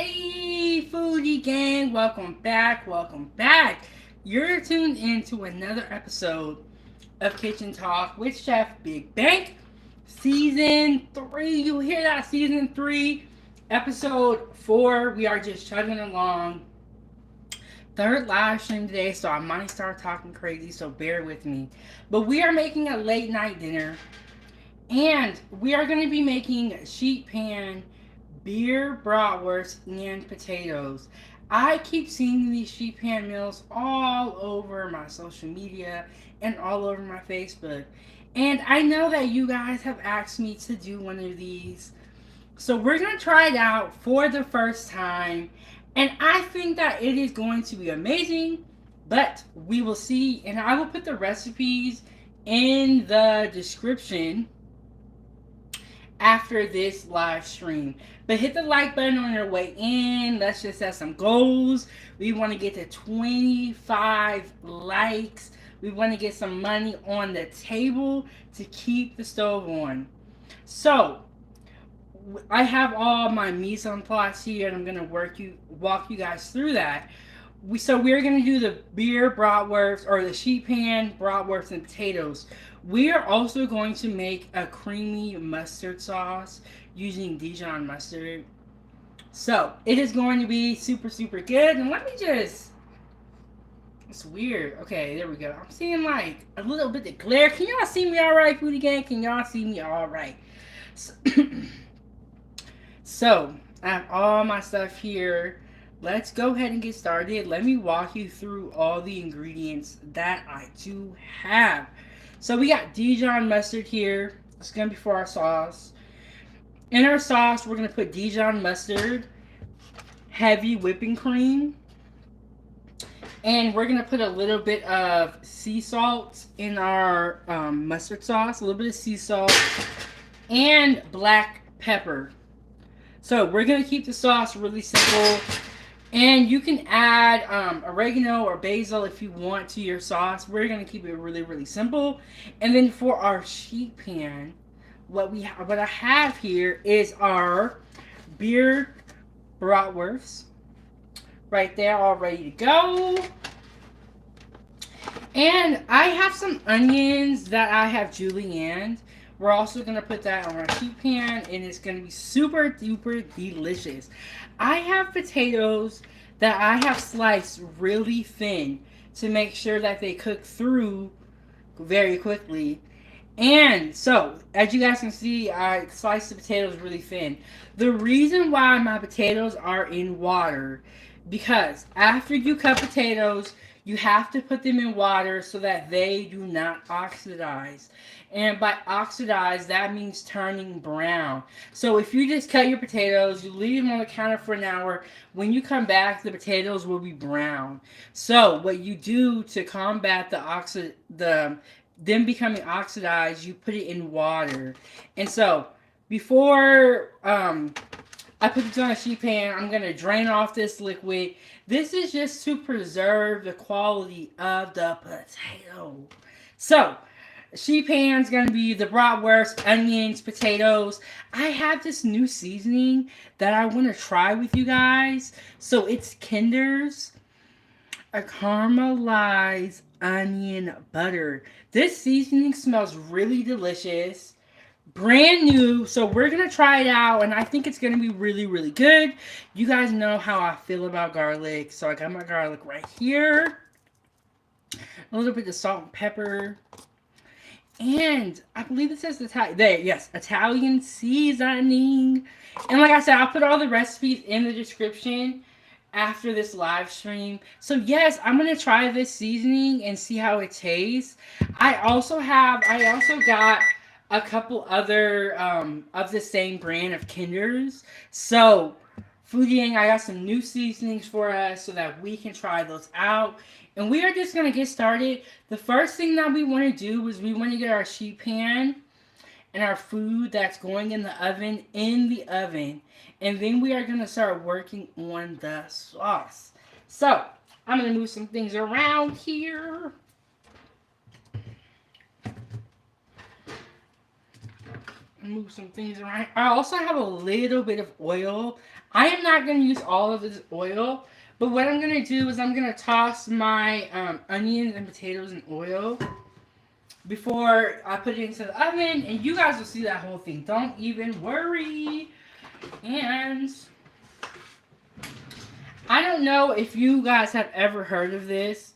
Hey, foodie gang, welcome back, welcome back. You're tuned in to another episode of Kitchen Talk with Chef Big Bank, season 3. You hear that? Season 3, episode 4. We are just chugging along. Third live stream today, so I might start talking crazy, so bear with me. But we are making a late night dinner, and we are going to be making sheet pan beer bratwurst and potatoes. I keep seeing these sheet pan meals all over my social media and all over my Facebook. And I know that you guys have asked me to do one of these. So we're going to try it out for the first time. And I think that it is going to be amazing. But we will see. And I will put the recipes in the description after this live stream. But hit the like button on your way in. Let's just set some goals. We want to get to 25 likes. We want to get some money on the table to keep the stove on. So, I have all my mise en place here, and I'm going to walk you guys through that. We're going to do the beer bratwurst, or the sheet pan bratwurst and potatoes. We are also going to make a creamy mustard sauce using Dijon mustard. So, it is going to be super, super good. And let me just... It's weird. Okay, there we go. I'm seeing like a little bit of glare. Can y'all see me alright, foodie gang? Can y'all see me alright? So, I have all my stuff here. Let's go ahead and get started. Let me walk you through all the ingredients that I do have. So we got Dijon mustard here. It's going to be for our sauce. In our sauce, we're going to put Dijon mustard, heavy whipping cream, and we're going to put a little bit of sea salt in our mustard sauce, a little bit of sea salt, and black pepper. So we're going to keep the sauce really simple. And you can add oregano or basil if you want to your sauce. We're going to keep it really, really simple. And then for our sheet pan, what I have here is our beer bratwurst. Right there, all ready to go. And I have some onions that I have julienne. We're also going to put that on our sheet pan, and it's going to be super duper delicious. I have potatoes that I have sliced really thin to make sure that they cook through very quickly. And so, as you guys can see, I sliced the potatoes really thin. The reason why my potatoes are in water, because after you cut potatoes, you have to put them in water so that they do not oxidize. And by oxidize, that means turning brown. So if you just cut your potatoes, you leave them on the counter for an hour, when you come back, the potatoes will be brown. So what you do to combat them becoming oxidized, you put it in water. And so before I put this on a sheet pan, I'm going to drain off this liquid. This is just to preserve the quality of the potato. So, sheet pan's going to be the bratwurst, onions, potatoes. I have this new seasoning that I want to try with you guys. So, it's Kinder's a caramelized onion butter. This seasoning smells really delicious. Brand new, so we're gonna try it out, and I think it's gonna be really, really good. You guys know how I feel about garlic, so I got my garlic right here. A little bit of salt and pepper, and I believe it says Italian seasoning. And like I said, I'll put all the recipes in the description after this live stream. So yes, I'm gonna try this seasoning and see how it tastes. I also got a couple other of the same brand of Kinder's. So, Foodie Gang, I got some new seasonings for us so that we can try those out. And we are just going to get started. The first thing that we want to do is we want to get our sheet pan and our food that's going in the oven And then we are going to start working on the sauce. So, I'm going to move some things around here. Move some things around. I also have a little bit of oil. I am not going to use all of this oil, but what I'm going to do is I'm going to toss my onions and potatoes in oil before I put it into the oven, and you guys will see that whole thing. Don't even worry. And I don't know if you guys have ever heard of this.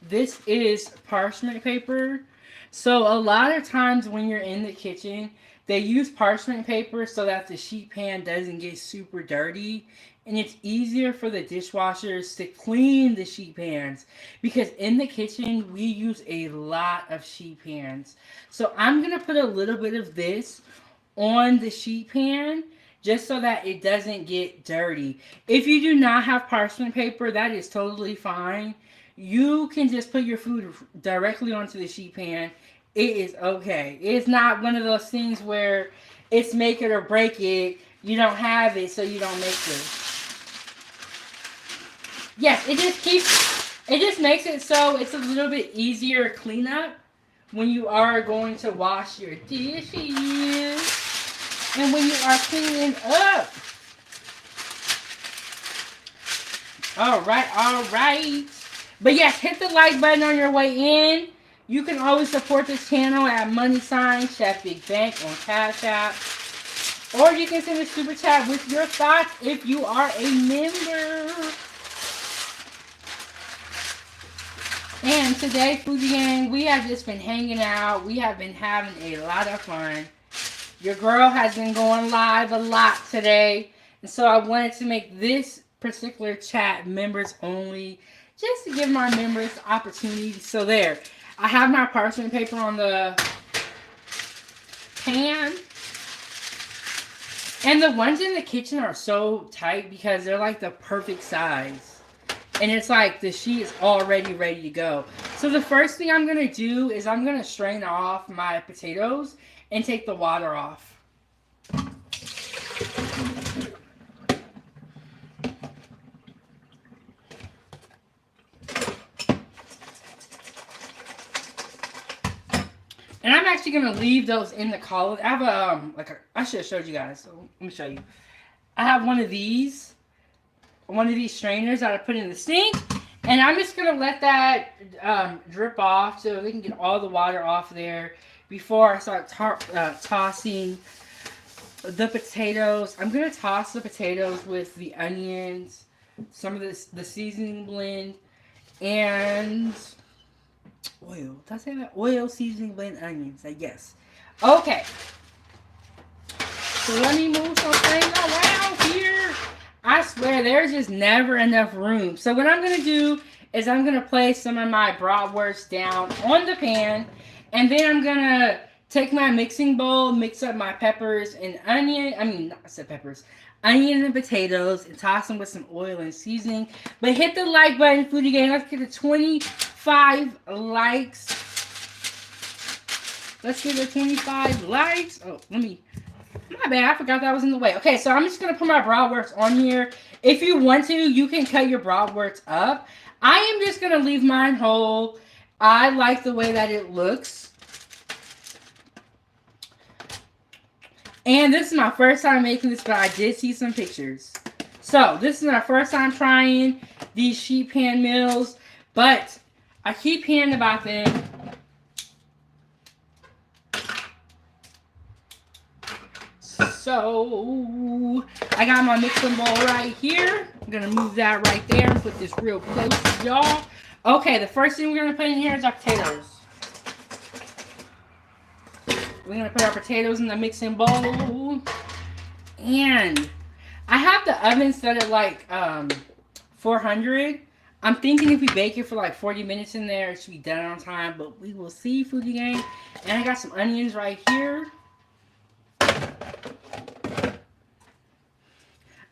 This is parchment paper. So a lot of times when you're in the kitchen, they use parchment paper so that the sheet pan doesn't get super dirty. And it's easier for the dishwashers to clean the sheet pans. Because in the kitchen, we use a lot of sheet pans. So I'm going to put a little bit of this on the sheet pan just so that it doesn't get dirty. If you do not have parchment paper, that is totally fine. You can just put your food directly onto the sheet pan. It is okay. It's not one of those things where it's make it or break it. You don't have it, so you don't make it. Yes, it just makes it so it's a little bit easier cleanup when you are going to wash your dishes and when you are cleaning up. All right. But yes, hit the like button on your way in. You can always support this channel at $Chefbigbank on Cash App. Or you can send a super chat with your thoughts if you are a member. And today, Foodie Gang, we have just been hanging out. We have been having a lot of fun. Your girl has been going live a lot today. And so I wanted to make this particular chat members only, just to give my members opportunity. So there, I have my parchment paper on the pan. And the ones in the kitchen are so tight because they're like the perfect size. And it's like the sheet is already ready to go. So the first thing I'm going to do is I'm going to strain off my potatoes and take the water off. And I'm actually going to leave those in the colander. I have I should have showed you guys. So let me show you. I have one of these strainers that I put in the sink. And I'm just going to let that drip off so we can get all the water off there before I start tossing the potatoes. I'm going to toss the potatoes with the onions, some of the seasoning blend, and oil. Did I say that? Oil, seasoning blend, onions. I guess. Okay. So let me move some things around here. I swear there's just never enough room. So what I'm going to do is I'm going to place some of my bratwurst down on the pan. And then I'm going to take my mixing bowl, mix up my peppers and onion. Onion and potatoes, and toss them with some oil and seasoning. But hit the like button, Foodie Gang. Let's get to 25 likes. Let's get to 25 likes. Oh, my bad, I forgot that was in the way. Okay, so I'm just going to put my bratwurst on here. If you want to, you can cut your bratwurst up. I am just going to leave mine whole. I like the way that it looks. And this is my first time making this, but I did see some pictures. So, this is my first time trying these sheet pan meals. But I keep hearing about them. So, I got my mixing bowl right here. I'm going to move that right there and put this real close to y'all. Okay, the first thing we're going to put in here is our potatoes. We're going to put our potatoes in the mixing bowl. And I have the oven set at like 400. I'm thinking if we bake it for like 40 minutes in there, it should be done on time. But we will see, Foodie Gang. And I got some onions right here.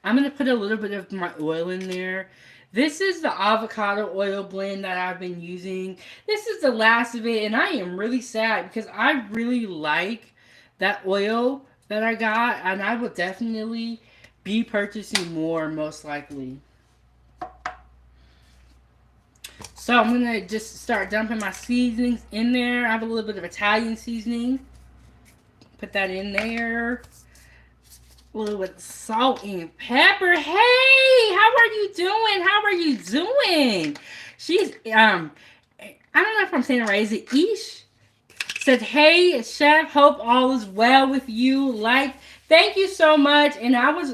I'm going to put a little bit of my oil in there. This is the avocado oil blend that I've been using. This is the last of it, and I am really sad because I really like that oil that I got, and I will definitely be purchasing more, most likely. So I'm going to just start dumping my seasonings in there. I have a little bit of Italian seasoning. Put that in there. A little bit of salt and pepper. Hey, how are you doing? How are you doing? She's I don't know if I'm saying it right. Is it Ish? Said, hey chef, hope all is well with you. Like, thank you so much. And I was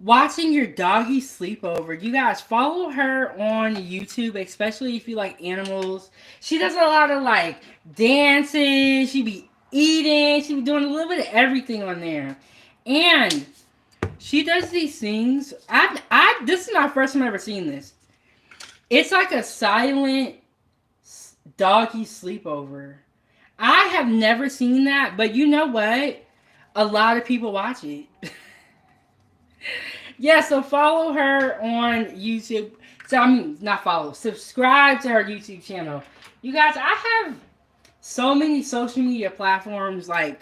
watching your doggy sleepover. You guys follow her on YouTube, especially if you like animals. She does a lot of like dances. She be eating. She be doing a little bit of everything on there. And she does these things. This is my first time ever seeing this. It's like a silent doggy sleepover. I have never seen that, but you know what? A lot of people watch it. Yeah, so follow her on YouTube. So, I mean, not follow. Subscribe to her YouTube channel. You guys, I have so many social media platforms, like,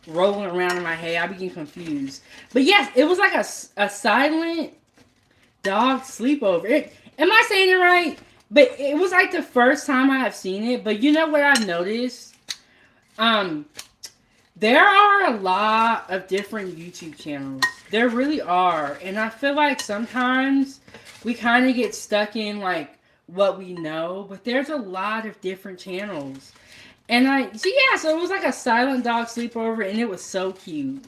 rolling around in my head. I begin confused. But yes, it was like a silent dog sleepover. Am I saying it right? But it was like the first time I have seen it. But you know what I've noticed? There are a lot of different YouTube channels. There really are. And I feel like sometimes we kind of get stuck in like what we know. But there's a lot of different channels. And so it was like a silent dog sleepover and it was so cute.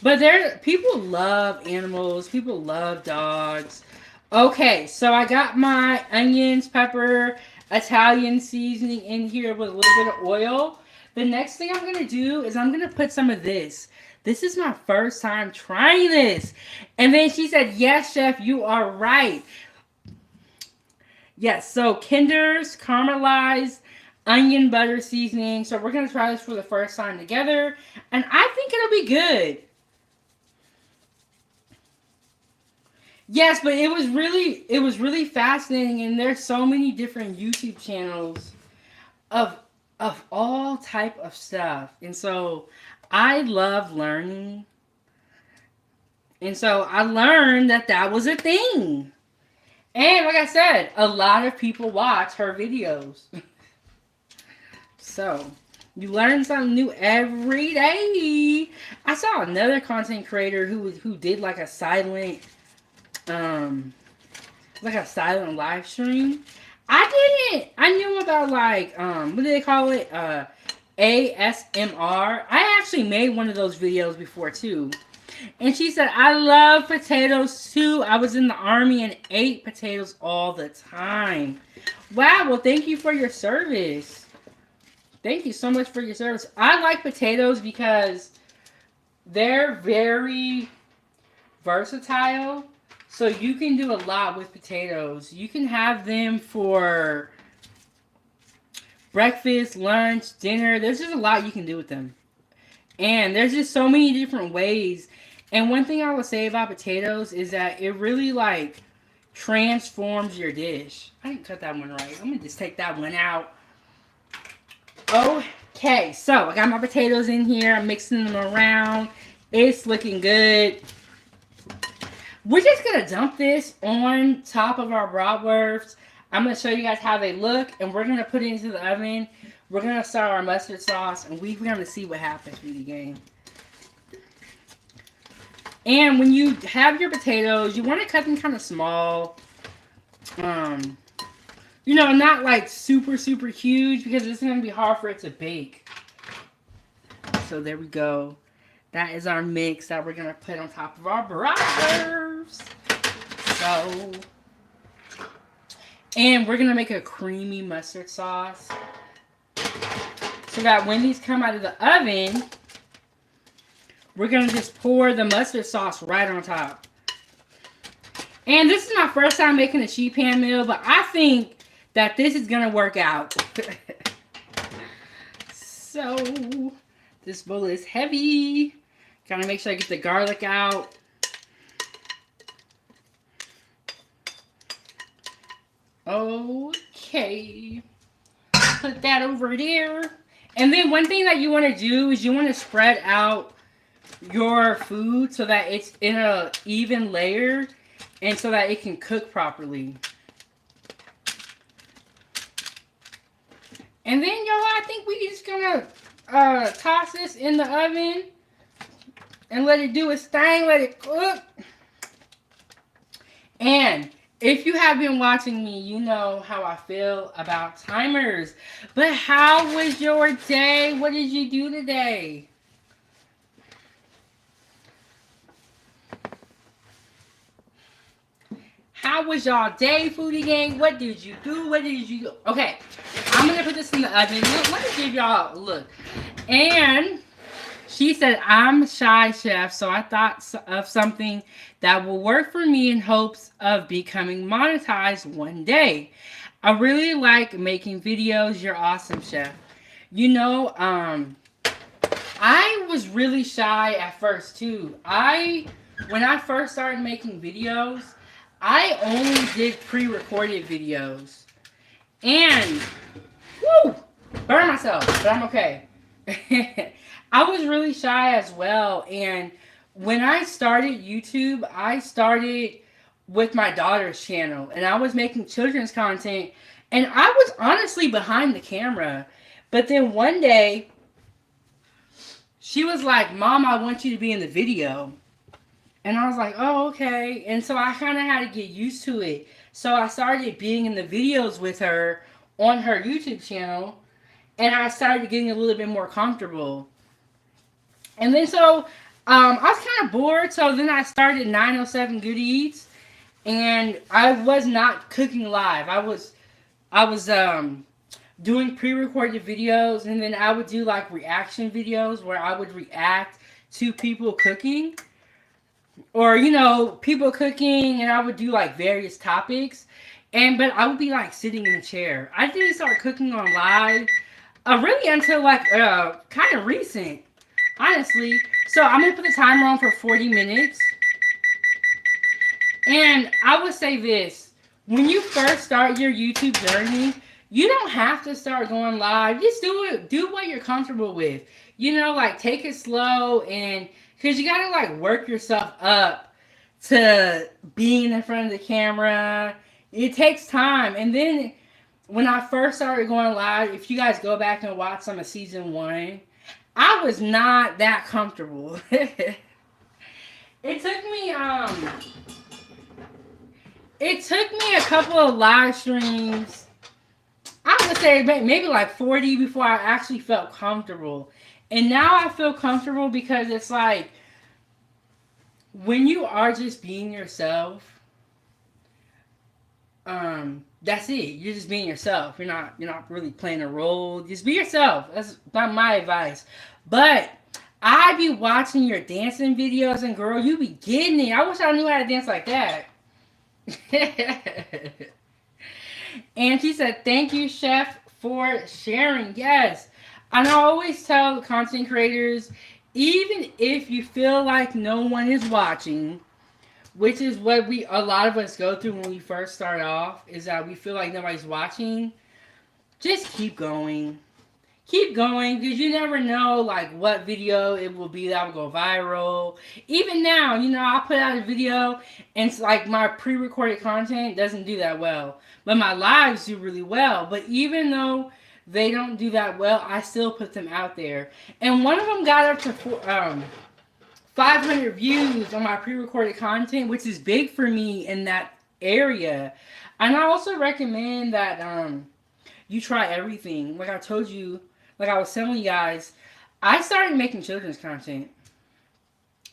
But people love animals. People love dogs. Okay, so I got my onions, pepper, Italian seasoning in here with a little bit of oil. The next thing I'm going to do is I'm going to put some of this. This is my first time trying this. And then she said, yes, chef, you are right. Yes, so Kinder's Caramelized onion butter seasoning. So we're going to try this for the first time together. And I think it'll be good. Yes, but it was really fascinating, and there's so many different YouTube channels of all type of stuff. And so I love learning. And so I learned that was a thing. And like I said, a lot of people watch her videos. So you learn something new every day. I saw another content creator who did like a silent live stream. I knew about like, what do they call it? ASMR. I actually made one of those videos before too. And she said, I love potatoes too. I was in the army and ate potatoes all the time. Wow, well thank you for your service. Thank you so much for your service. I like potatoes because they're very versatile. So you can do a lot with potatoes. You can have them for breakfast, lunch, dinner. There's just a lot you can do with them. And there's just so many different ways. And one thing I would say about potatoes is that it really like transforms your dish. I didn't cut that one right. I'm going to just take that one out. Okay, so I got my potatoes in here. I'm mixing them around. It's looking good. We're just going to dump this on top of our bratwurst. I'm going to show you guys how they look, and we're going to put it into the oven. We're going to start our mustard sauce, and we're going to see what happens with the game. And when you have your potatoes, you want to cut them kind of small. You know, not like super, super huge, because it's going to be hard for it to bake. So there we go. That is our mix that we're going to put on top of our bratwurst. So, and we're going to make a creamy mustard sauce. So that when these come out of the oven, we're going to just pour the mustard sauce right on top. And this is my first time making a sheet pan meal, but I think that this is going to work out. So, this bowl is heavy. Gotta make sure I get the garlic out. Okay. Put that over there. And then one thing that you want to do is you want to spread out your food so that it's in an even layer and so that it can cook properly. And then, y'all, I think we just gonna toss this in the oven and let it do its thing, let it cook. And if you have been watching me, you know how I feel about timers. But how was your day? What did you do today? How was y'all day, foodie gang? What did you do? What did you do? Okay, I'm gonna put this in the oven. Let me give y'all a look. And she said, I'm shy chef, so I thought of something that will work for me in hopes of becoming monetized one day. I really like making videos. You're awesome, chef. You know, I was really shy at first too. When I first started making videos, I only did pre-recorded videos. And, whoo, burned myself, but I'm okay. I was really shy as well, and when I started YouTube, I started with my daughter's channel, and I was making children's content, and I was honestly behind the camera. But then one day, she was like, Mom, I want you to be in the video. And I was like, oh, okay. And so I kind of had to get used to it. So I started being in the videos with her on her YouTube channel, and I started getting a little bit more comfortable. And then so I was kind of bored, so then I started 907 Good Eats, and I was not cooking live. I was doing pre-recorded videos, and then I would do like reaction videos where I would react to people cooking, or you know, people cooking, and I would do like various topics, but I would be like sitting in a chair. I didn't start cooking on live really until like kind of recent. Honestly, so I'm going to put the timer on for 40 minutes. And I would say this. When you first start your YouTube journey, you don't have to start going live. Just do it. Do what you're comfortable with. You know, like take it slow, and because you got to like work yourself up to being in front of the camera. It takes time. And then when I first started going live, if you guys go back and watch some of season 1, I was not that comfortable. It took me a couple of live streams. I would say maybe like 40 before I actually felt comfortable. And now I feel comfortable because it's like when you are just being yourself, that's it. You're just being yourself. You're not really playing a role. Just be yourself. That's not my advice. But I be watching your dancing videos, and girl, you be getting it. I wish I knew how to dance like that. And she said, thank you, chef, for sharing. Yes. And I always tell content creators, even if you feel like no one is watching, which is what a lot of us go through when we first start off, is that we feel like nobody's watching. Just keep going. Keep going, because you never know like what video it will be that will go viral. Even now, you know, I'll put out a video and it's like my pre-recorded content doesn't do that well. But my lives do really well. But even though they don't do that well, I still put them out there. And one of them got up to 500 views on my pre-recorded content, which is big for me in that area. And I also recommend that you try everything. Like I told you, like I was telling you guys, I started making children's content.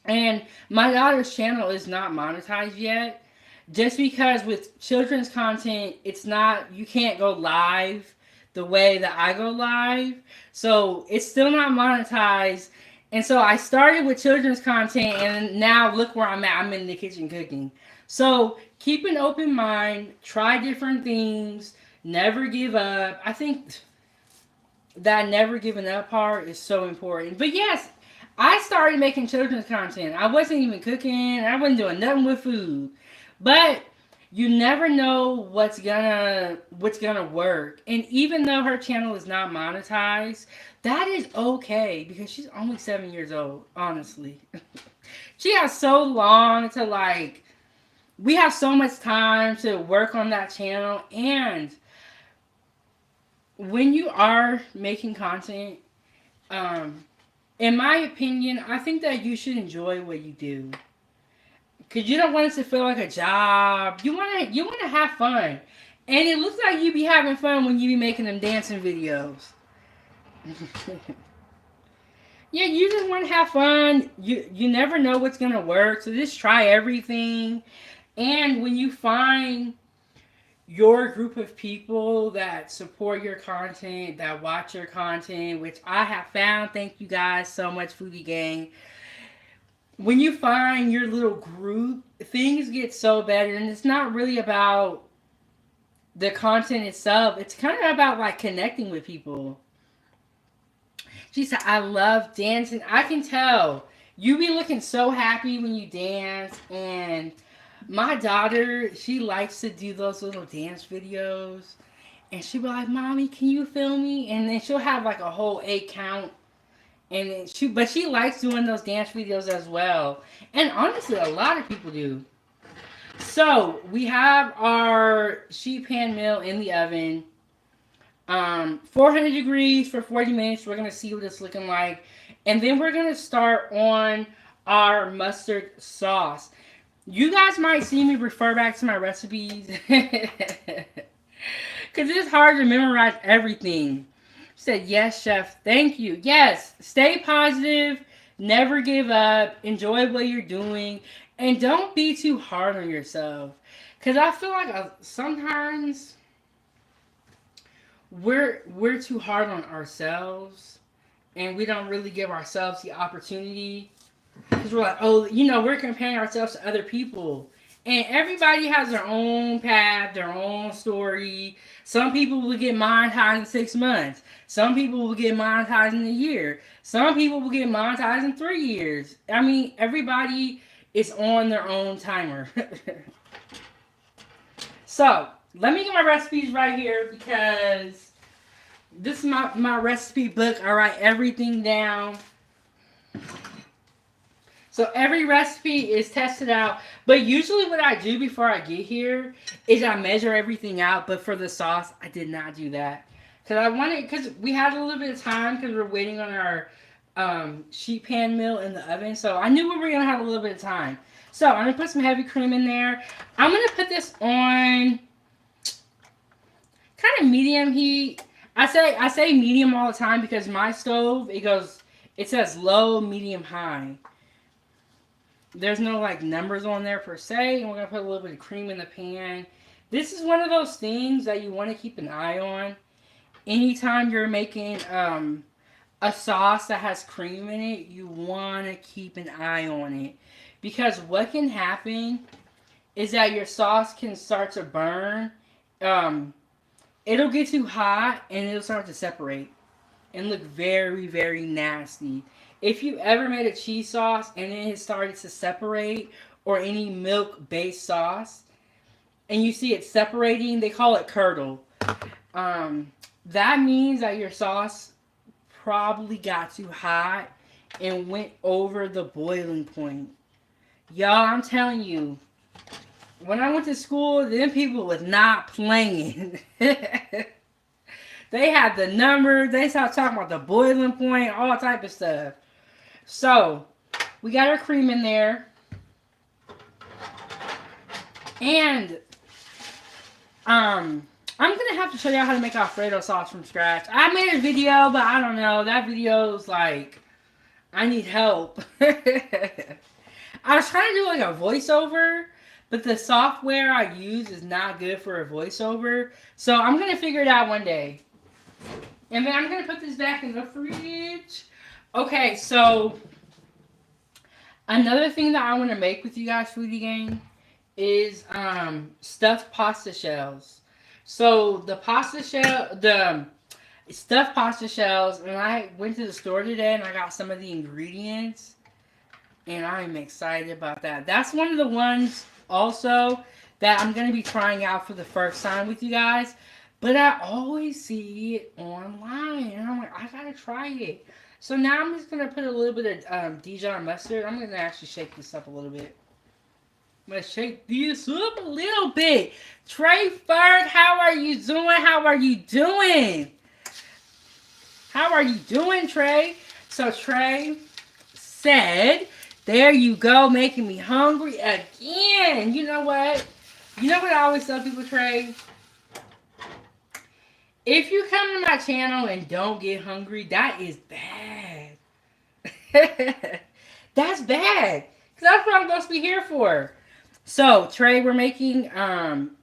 And my daughter's channel is not monetized yet. Just because with children's content, it's not, you can't go live the way that I go live. So it's still not monetized. And so I started with children's content, and now look where I'm at. I'm in the kitchen cooking. So keep an open mind. Try different things. Never give up. I think that never giving up part is so important. But yes, I started making children's content. I wasn't even cooking. I wasn't doing nothing with food. But you never know what's gonna work. And even though her channel is not monetized, that is okay, because she's only 7 years old, honestly. She has so long to like, we have so much time to work on that channel. And when you are making content, in my opinion, I think that you should enjoy what you do. Cause you don't want it to feel like a job. You wanna have fun. And it looks like you be having fun when you be making them dancing videos. Yeah, you just want to have fun. You never know what's gonna work, so just try everything. And when you find your group of people that support your content, that watch your content, which I have found, thank you guys so much, Foodie Gang. When you find your little group, things get so better, and it's not really about the content itself. It's kind of about like connecting with people. She said, I love dancing. I can tell. You be looking so happy when you dance. And my daughter, she likes to do those little dance videos. And she'll be like, Mommy, can you film me? And then she'll have like a whole 8 count. And then but she likes doing those dance videos as well. And honestly, a lot of people do. So we have our sheet pan meal in the oven. 400 degrees for 40 minutes. We're going to see what it's looking like. And then we're going to start on our mustard sauce. You guys might see me refer back to my recipes. Because it's hard to memorize everything. She said, yes, chef. Thank you. Yes. Stay positive. Never give up. Enjoy what you're doing. And don't be too hard on yourself. Because I feel like sometimes we're too hard on ourselves, and we don't really give ourselves the opportunity, because we're like, oh, we're comparing ourselves to other people, and everybody has their own path, their own story. Some people will get monetized in 6 months. Some people will get monetized in a year. Some people will get monetized in 3 years. I mean, everybody is on their own timer. So let me get my recipes right here, because this is my recipe book. I write everything down. So every recipe is tested out. But usually what I do before I get here is I measure everything out. But for the sauce, I did not do that. Because we had a little bit of time because we're waiting on our sheet pan meal in the oven. So I knew we were going to have a little bit of time. So I'm going to put some heavy cream in there. I'm going to put this on kind of medium heat. I say medium all the time because my stove, it says low, medium, high. There's no like numbers on there per se. And we're going to put a little bit of cream in the pan. This is one of those things that you want to keep an eye on. Anytime you're making a sauce that has cream in it, you want to keep an eye on it. Because what can happen is that your sauce can start to burn. It'll get too hot and it'll start to separate and look very, very nasty. If you ever made a cheese sauce and it started to separate, or any milk-based sauce, and you see it separating, they call it curdle. That means that your sauce probably got too hot and went over the boiling point. Y'all, I'm telling you, when I went to school, them people was not playing. They had the numbers. They started talking about the boiling point, all type of stuff. So, we got our cream in there. And, I'm going to have to show y'all how to make Alfredo sauce from scratch. I made a video, but I don't know. That video's like, I need help. I was trying to do like a voiceover, but the software I use is not good for a voiceover. So I'm going to figure it out one day. And then I'm going to put this back in the fridge. Okay, so another thing that I want to make with you guys, Foodie Gang, is stuffed pasta shells. So the stuffed pasta shells, and I went to the store today and I got some of the ingredients. And I'm excited about that. That's one of the ones also that I'm going to be trying out for the first time with you guys. But I always see it online. And I'm like, I got to try it. So now I'm just going to put a little bit of Dijon mustard. I'm going to actually shake this up a little bit. I'm going to shake this up a little bit. Trey Ferg, how are you doing? How are you doing? How are you doing, Trey? So Trey said, there you go, making me hungry again. You know what? You know what I always tell people, Trey? If you come to my channel and don't get hungry, that is bad. That's bad. Because that's what I'm supposed to be here for. So, Trey, we're making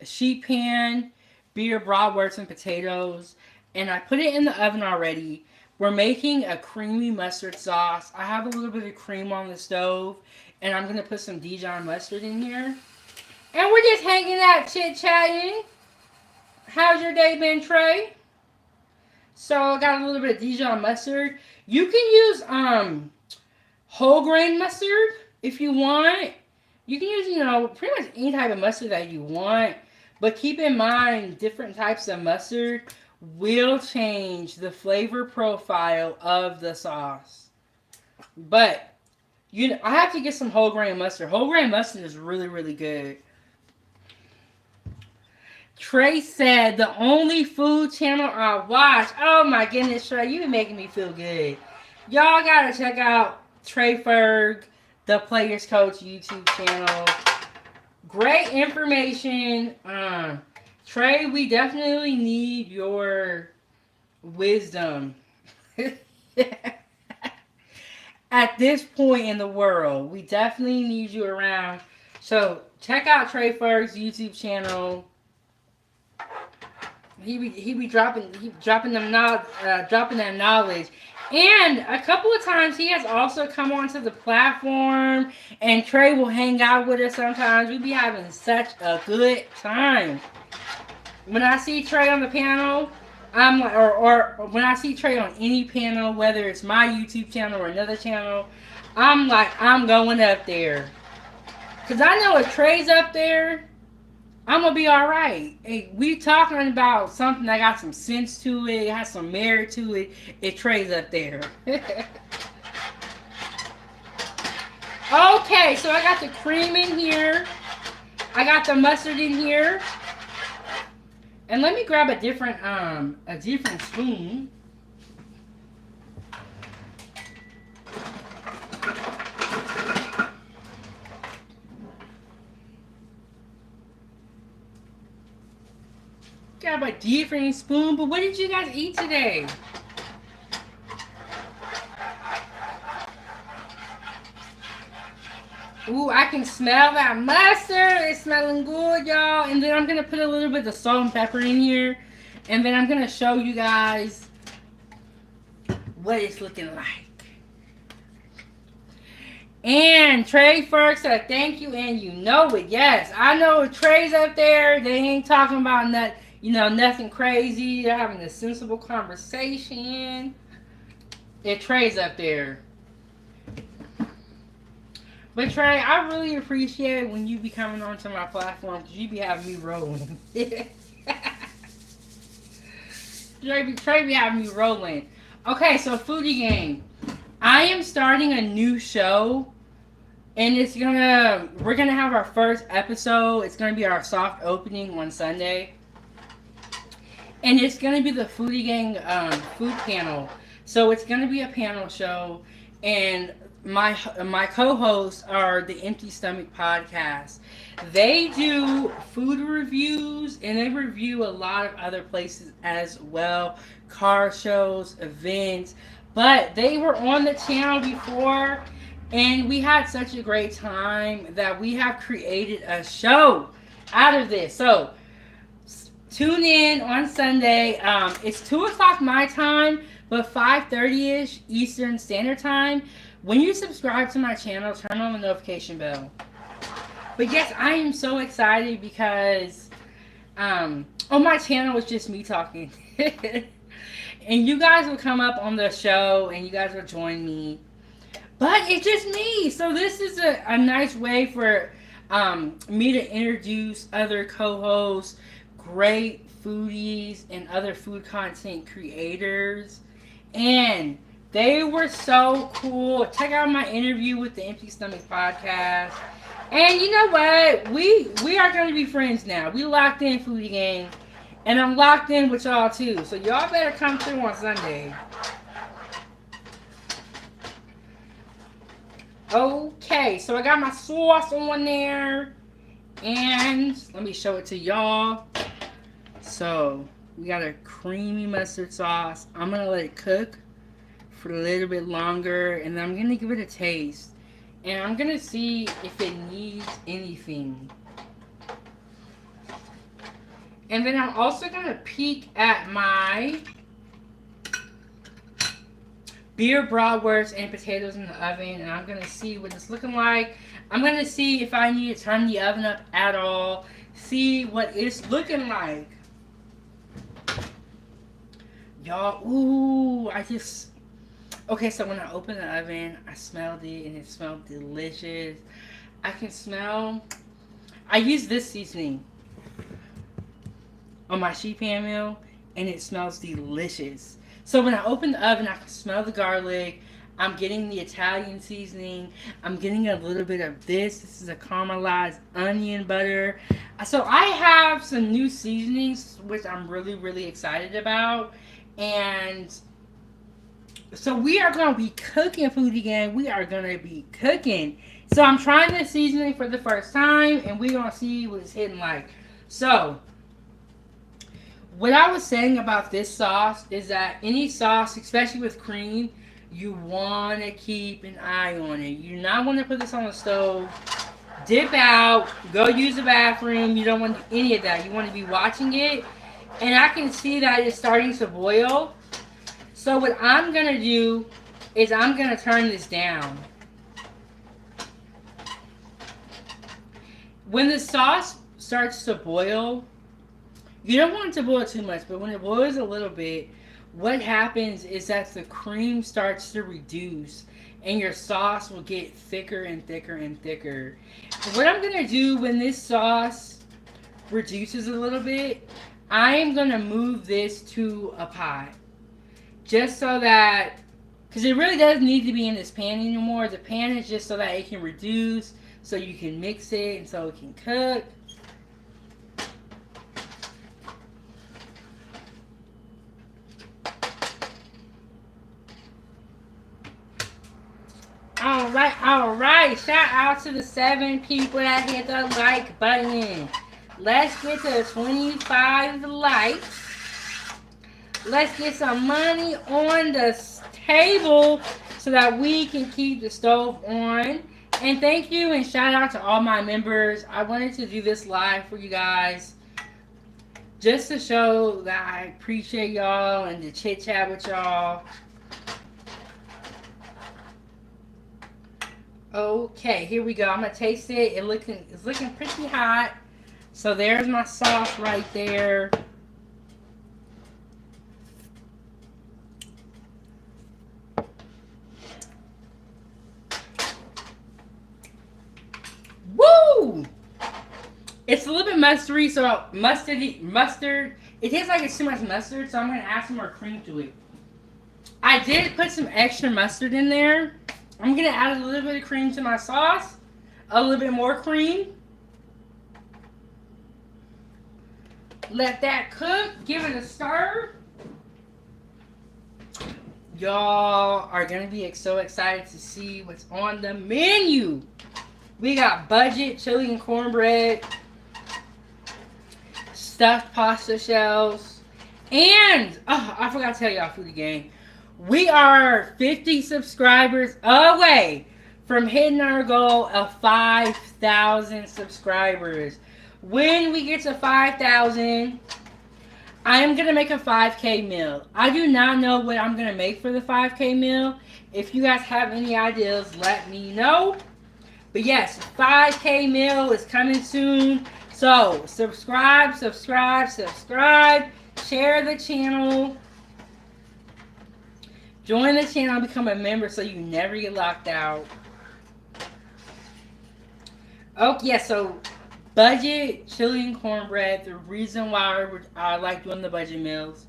sheet pan beer bratwurst and potatoes. And I put it in the oven already. We're making a creamy mustard sauce. I have a little bit of cream on the stove. And I'm going to put some Dijon mustard in here. And we're just hanging out, chit-chatting. How's your day been, Trey? So I got a little bit of Dijon mustard. You can use whole grain mustard if you want. You can use, you know, pretty much any type of mustard that you want. But keep in mind, different types of mustard will change the flavor profile of the sauce. But you know, I have to get some whole grain mustard. Whole grain mustard is really, really good. Trey said, the only food channel I watch. Oh my goodness, Trey, you've been making me feel good. Y'all gotta check out Trey Ferg, the Players Coach YouTube channel. Great information. Trey, we definitely need your wisdom. At this point in the world, we definitely need you around. So check out Trey Ferg's YouTube channel. He be dropping that knowledge, and a couple of times he has also come onto the platform, and Trey will hang out with us sometimes. We be having such a good time. When I see Trey on the panel, I'm like, or when I see Trey on any panel, whether it's my YouTube channel or another channel, I'm like, I'm going up there, cause I know if Trey's up there, I'm gonna be alright. Hey, we talking about something that got some sense to it, has some merit to it. It Trey's up there. Okay, so I got the cream in here. I got the mustard in here. And let me grab a different spoon. Got a different spoon, but what did you guys eat today? Ooh, I can smell that mustard. It's smelling good, y'all. And then I'm going to put a little bit of salt and pepper in here. And then I'm going to show you guys what it's looking like. And Trey Ferg said thank you, and you know it. Yes, I know Trey's up there. They ain't talking about nothing. You know, nothing crazy. They're having a sensible conversation. And Trey's up there. But Trey, I really appreciate when you be coming onto my platform, because you be having me rolling. Trey be having me rolling. Okay, so Foodie Gang. I am starting a new show. And we're gonna have our first episode. It's gonna be our soft opening on Sunday. And it's going to be the Foodie Gang food panel. So it's going to be a panel show. And my co-hosts are the Empty Stomach Podcast. They do food reviews. And they review a lot of other places as well. Car shows, events. But they were on the channel before. And we had such a great time that we have created a show out of this. So tune in on Sunday. It's 2 o'clock my time, but 5:30ish Eastern Standard Time. When you subscribe to my channel, turn on the notification bell. But yes, I am so excited because on my channel it's just me talking. And you guys will come up on the show and you guys will join me. But it's just me. So this is a nice way for me to introduce other co-hosts, great foodies, and other food content creators. And they were so cool. Check out my interview with the Empty Stomach Podcast. And you know what? We are going to be friends now. We locked in, Foodie Gang. And I'm locked in with y'all too. So y'all better come through on Sunday. Okay, so I got my sauce on there. And let me show it to y'all. So we got a creamy mustard sauce. I'm going to let it cook for a little bit longer. And then I'm going to give it a taste. And I'm going to see if it needs anything. And then I'm also going to peek at my beer bratwurst and potatoes in the oven. And I'm going to see what it's looking like. I'm going to see if I need to turn the oven up at all. See what it's looking like. Y'all, ooh, okay, so when I opened the oven, I smelled it and it smelled delicious. I can smell, I use this seasoning on my sheet pan meal and it smells delicious. So when I open the oven, I can smell the garlic. I'm getting the Italian seasoning. I'm getting a little bit of this. This is a caramelized onion butter. So I have some new seasonings, which I'm really, really excited about. And so we are going to be cooking food again. We are going to be cooking. So I'm trying this seasoning for the first time, and we're going to see what it's hitting like. So what I was saying about this sauce is that any sauce, especially with cream, you want to keep an eye on it. You do not want to put this on the stove, dip out, go use the bathroom. You don't want to do any of that. You want to be watching it. And I can see that it's starting to boil. So what I'm going to do is I'm going to turn this down. When the sauce starts to boil, you don't want it to boil too much, but when it boils a little bit, what happens is that the cream starts to reduce and your sauce will get thicker and thicker and thicker. What I'm going to do when this sauce reduces a little bit, I am going to move this to a pot. Just so that, because it really doesn't need to be in this pan anymore. The pan is just so that it can reduce, so you can mix it and so it can cook. Alright. Shout out to the 7 people that hit the like button. Let's get to 25 likes. Let's get some money on the table so that we can keep the stove on. And thank you and shout out to all my members. I wanted to do this live for you guys just to show that I appreciate y'all and to chit chat with y'all. Okay, here we go. I'm gonna taste it. It's looking pretty hot. So there's my sauce right there. Woo! It's a little bit mustardy, so mustard. It tastes like it's too much mustard, so I'm gonna add some more cream to it. I did put some extra mustard in there. I'm going to add a little bit of cream to my sauce. A little bit more cream. Let that cook. Give it a stir. Y'all are going to be so excited to see what's on the menu. We got budget chili and cornbread. Stuffed pasta shells. And, I forgot to tell y'all food again. We are 50 subscribers away from hitting our goal of 5,000 subscribers. When we get to 5,000, I am going to make a 5K meal. I do not know what I'm going to make for the 5K meal. If you guys have any ideas, let me know. But yes, 5K meal is coming soon. So, subscribe. Share the channel. Join the channel and become a member so you never get locked out. Oh, yeah, so budget chili and cornbread. The reason why I like doing the budget meals.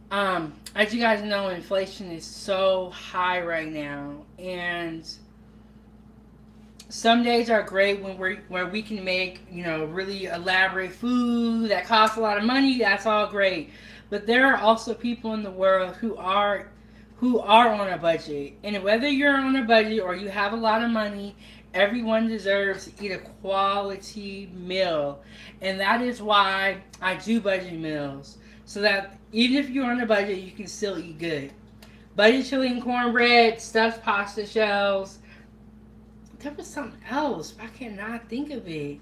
As you guys know, inflation is so high right now. And some days are great where we can make, really elaborate food that costs a lot of money. That's all great. But there are also people in the world who who are on a budget. And whether you're on a budget or you have a lot of money, everyone deserves to eat a quality meal. And that is why I do budget meals. So that even if you're on a budget, you can still eat good. Budget chili and cornbread, stuffed pasta shells. There was something else, but I cannot think of it.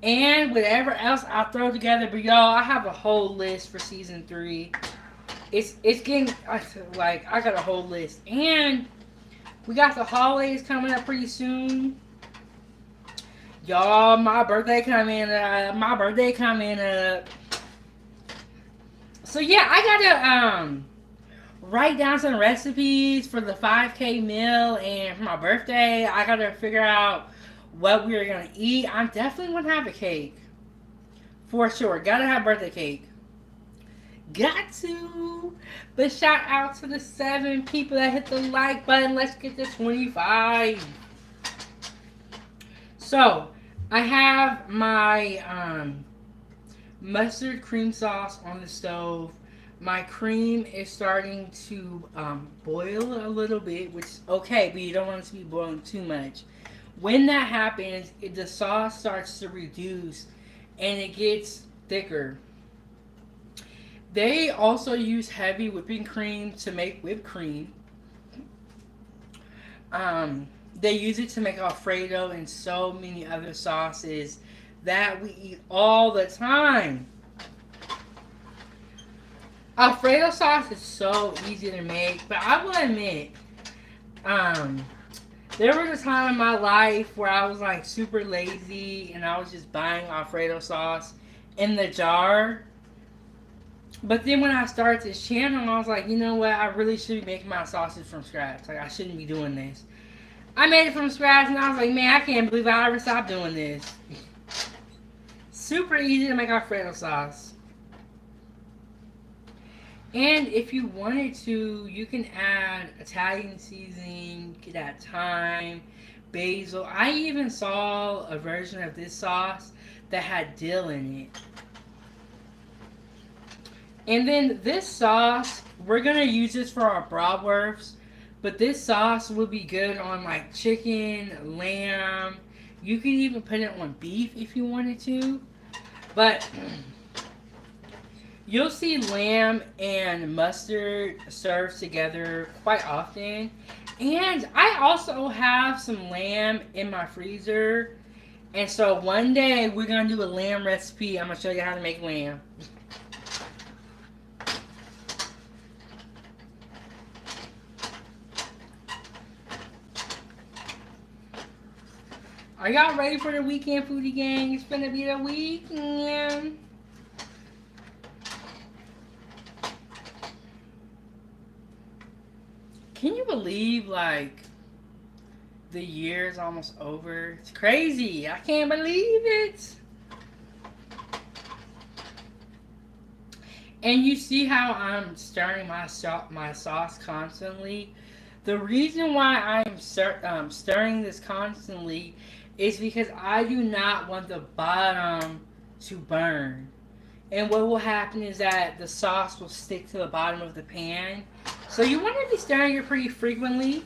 And whatever else I'll throw together. But y'all, I have a whole list for season 3. It's getting, like, I got a whole list. And we got the holidays coming up pretty soon. Y'all, my birthday coming up. So yeah, I gotta write down some recipes for the 5K meal, and for my birthday, I gotta figure out what we're gonna eat. I'm definitely gonna have a cake. For sure. Gotta have birthday cake. Got to. But shout out to the 7 people that hit the like button. Let's get to 25. So, I have my mustard cream sauce on the stove. My cream is starting to boil a little bit, which is okay, but you don't want it to be boiling too much. When that happens, the sauce starts to reduce and it gets thicker. They also use heavy whipping cream to make whipped cream. They use it to make Alfredo and so many other sauces that we eat all the time. Alfredo sauce is so easy to make, but I will admit, there was a time in my life where I was like super lazy and I was just buying Alfredo sauce in the jar. But then when I started this channel, I was like, you know what? I really should be making my sausage from scratch. Like, I shouldn't be doing this. I made it from scratch, and I was like, man, I can't believe I ever stopped doing this. Super easy to make Alfredo sauce. And if you wanted to, you can add Italian seasoning, you can add thyme, basil. I even saw a version of this sauce that had dill in it. And then this sauce, we're going to use this for our bratwurst. But this sauce would be good on like chicken, lamb. You can even put it on beef if you wanted to. But you'll see lamb and mustard served together quite often. And I also have some lamb in my freezer. And so one day we're going to do a lamb recipe. I'm going to show you how to make lamb. Are y'all ready for the weekend, foodie gang? It's gonna be the weekend. Can you believe, like, the year is almost over? It's crazy. I can't believe it. And you see how I'm stirring my sauce constantly? The reason why I'm stirring this constantly is because I do not want the bottom to burn. And what will happen is that the sauce will stick to the bottom of the pan. So you want to be stirring it pretty frequently.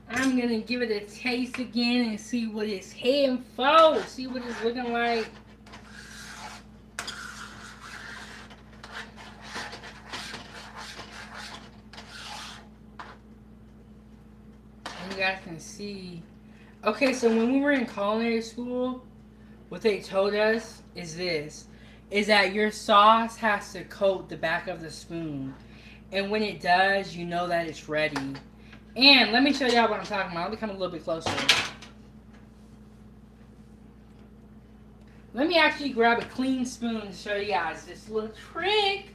I'm gonna give it a taste again and see what it's heading for. See what it's looking like. And you guys can see. Okay, so when we were in culinary school, what they told us is this. Is that your sauce has to coat the back of the spoon. And when it does, you know that it's ready. And let me show y'all what I'm talking about. Let me come a little bit closer. Let me actually grab a clean spoon to show you guys this little trick.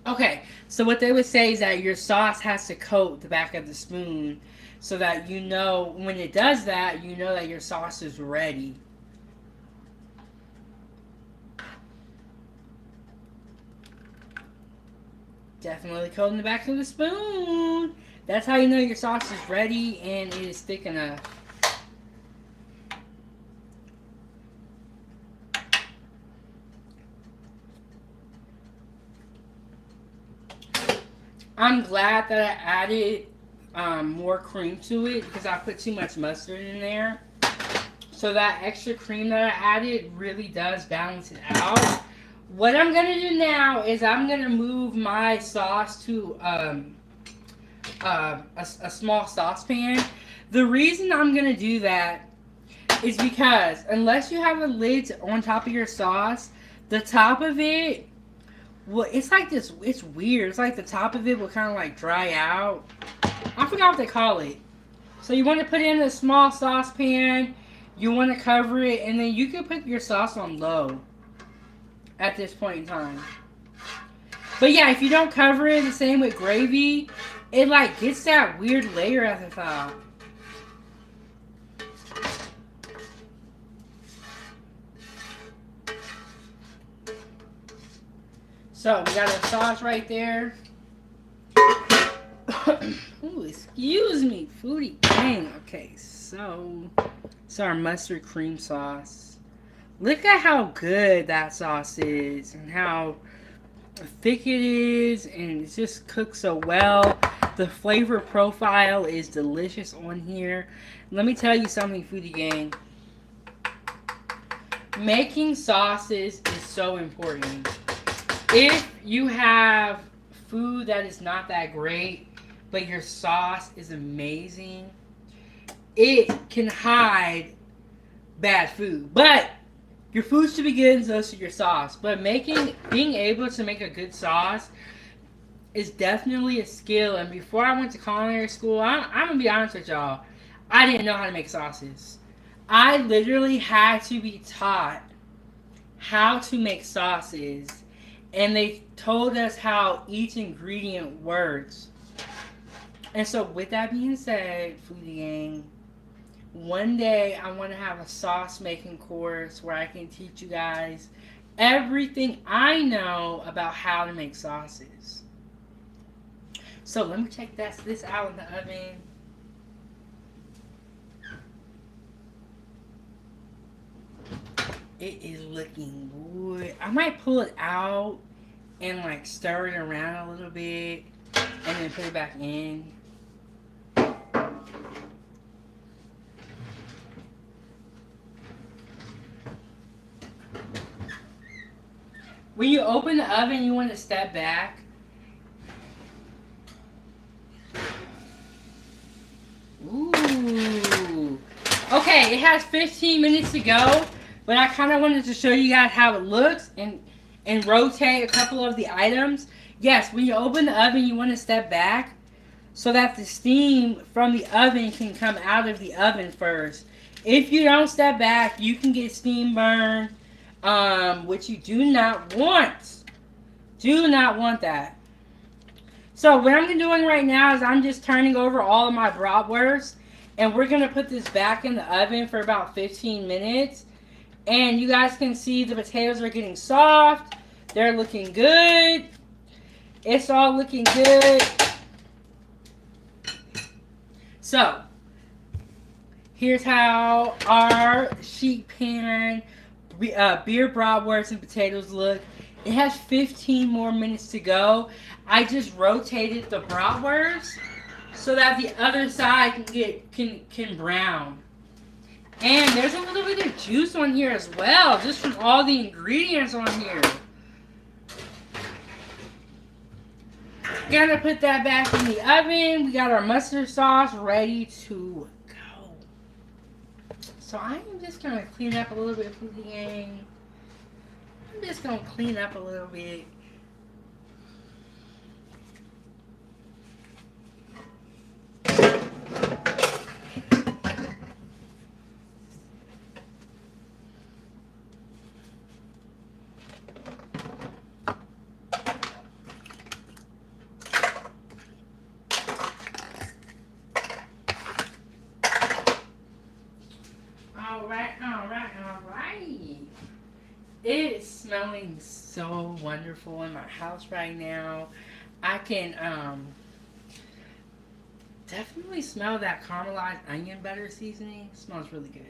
Okay, So what they would say is that your sauce has to coat the back of the spoon so that you know when it does that, you know that your sauce is ready. Definitely coating the back of the spoon. That's how you know your sauce is ready and it is thick enough. I'm glad that I added more cream to it because I put too much mustard in there. So that extra cream that I added really does balance it out. What I'm going to do now is I'm going to move my sauce to a small saucepan. The reason I'm going to do that is because unless you have a lid on top of your sauce, the top of it, well, it's like this, it's weird. It's like the top of it will kind of like dry out. I forgot what they call it. So you want to put it in a small saucepan. You want to cover it, and then you can put your sauce on low at this point in time. But yeah, if you don't cover it, the same with gravy, it like gets that weird layer at the top. So we got our sauce right there. Ooh, excuse me, foodie gang. Okay, so it's our mustard cream sauce. Look at how good that sauce is and how thick it is, and it just cooks so well. The flavor profile is delicious on here. Let me tell you something, foodie gang. Making sauces is so important. If you have food that is not that great, but your sauce is amazing, it can hide bad food. But your food should be good and so should your sauce. But being able to make a good sauce is definitely a skill. And before I went to culinary school, I'm going to be honest with y'all, I didn't know how to make sauces. I literally had to be taught how to make sauces. And they told us how each ingredient works. And so with that being said, foodie gang, one day I want to have a sauce making course where I can teach you guys everything I know about how to make sauces. So let me check this out in the oven. It is looking good. I might pull it out and like stir it around a little bit and then put it back in. When you open the oven, you want to step back. Ooh. Okay, it has 15 minutes to go, but I kind of wanted to show you guys how it looks and rotate a couple of the items. Yes, when you open the oven, you want to step back so that the steam from the oven can come out of the oven first. If you don't step back, you can get steam burn, which you do not want. Do not want that. So what I'm doing right now is I'm just turning over all of my bratwurst, and we're going to put this back in the oven for about 15 minutes. And you guys can see the potatoes are getting soft. They're looking good. It's all looking good. So, here's how our sheet pan beer bratwurst and potatoes look. It has 15 more minutes to go. I just rotated the bratwurst so that the other side can brown. And there's a little bit of juice on here as well, just from all the ingredients on here. Gonna put that back in the oven. We got our mustard sauce ready to go. So I'm just gonna clean up a little bit, foodie gang. I'm just gonna clean up a little bit. It's smelling so wonderful in my house right now. I can definitely smell that caramelized onion butter seasoning. It smells really good.